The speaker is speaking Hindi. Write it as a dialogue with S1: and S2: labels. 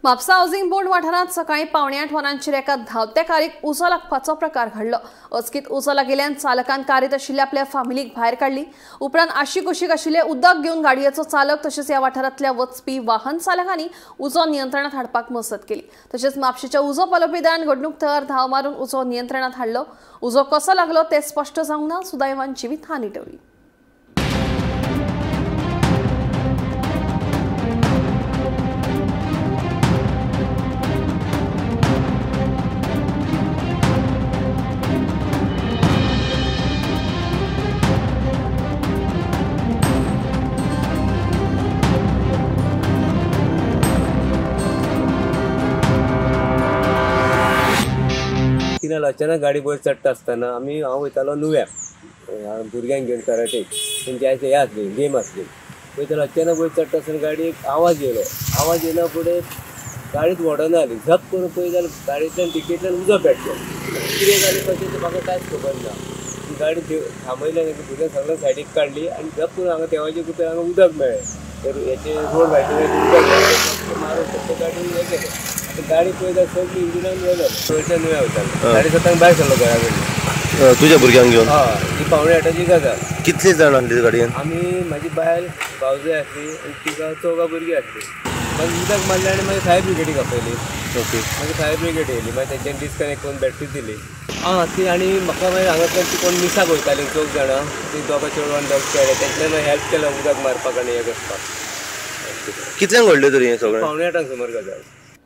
S1: म्हापसा हाऊसिंग बोर्ड वाठारांत सकाळीं 7:45 वरांचेर एका धांवत्या कारयेक उजो लागपाचो प्रकार घडलो। अचकीत उजो लागिल्ल्यान चालकान कारयेंत आशिल्ल्या आपल्या फामिलीक भायर काडली। उपरांत आशी कुशीक आशिल्ले उदक घेवन गाडयेचो चालक तशेंच ह्या वाठारांतल्या वचपी वाहन चालकांनी उजो नियंत्रणांत हाडपाक मजत केली। तशेंच म्हापशेच्या उजो पालोवपी दळान घडणूक थळार धांव मारून उजो नियंत्रणांत हाडलो। उजो कसो लागलो तें स्पश्ट जावंक ना। सुदैवान जिवीतहानी टळ्ळी।
S2: तिनाला अचानक गाडी वयर चडटा आसतना हांव वयतालो नुव्याक भुरग्यांक घेवन कराटेक तेंचे हे आसली गेम आसली वयतालो अचानक वयर चडटा आसतना गाडयेक आवाज येयला फुडें गाडीच वडना जाली झप करून पळय जाल्यार गाडयेंतल्यान डिकेंतल्यान उजो पेटलो। कितें जालें कशें तें म्हाका कांयच खबर ना। ती गाडी थांबयल्यान भुरग्यांक सगळ्या सायडीक काडली आनी झप करून हांगा देवाचे कृपेन हांगा उदक मेळ्ळें। तर हेचे रोड वायटून उदक मेळ्ळें मारून फक्त गाडी हे केलें। गाडी पळय जाल्यार सगळी इंजिनान हे जालें। वयच्यान नुव्या वयतालो 7:30 भायर सरलो घरा कडल्यान।
S3: तुझ्या भुरग्यांक घेवन?
S2: हय, ही 7:45ची गजाल।
S3: कितले जाण आसले गाडयेन?
S2: आमी म्हाजी बायल भावजय आसली आनी तिका 4 भुरगीं आसली। मागीर उदक मारलें आनी मागीर फायर ब्रिगेडीक आपयली।
S3: ओके।
S2: मागीर फायर ब्रिगेड येयली मागीर तेंच्यानी डिस्कनेक्ट करून बॅटरी दिली। ती आनी म्हाका मागीर हांगातल्यान ती कोण मिसाक वयतालीं 4 जाणां ती दोगा चेडवान दोग चेडे तेंच्यानी मागीर हेल्प केलो उदक मारपाक आनी हें करपाक।
S3: कितल्यांक घडलें तरी हें सगळें?
S2: 7:45 सुमार गजाल।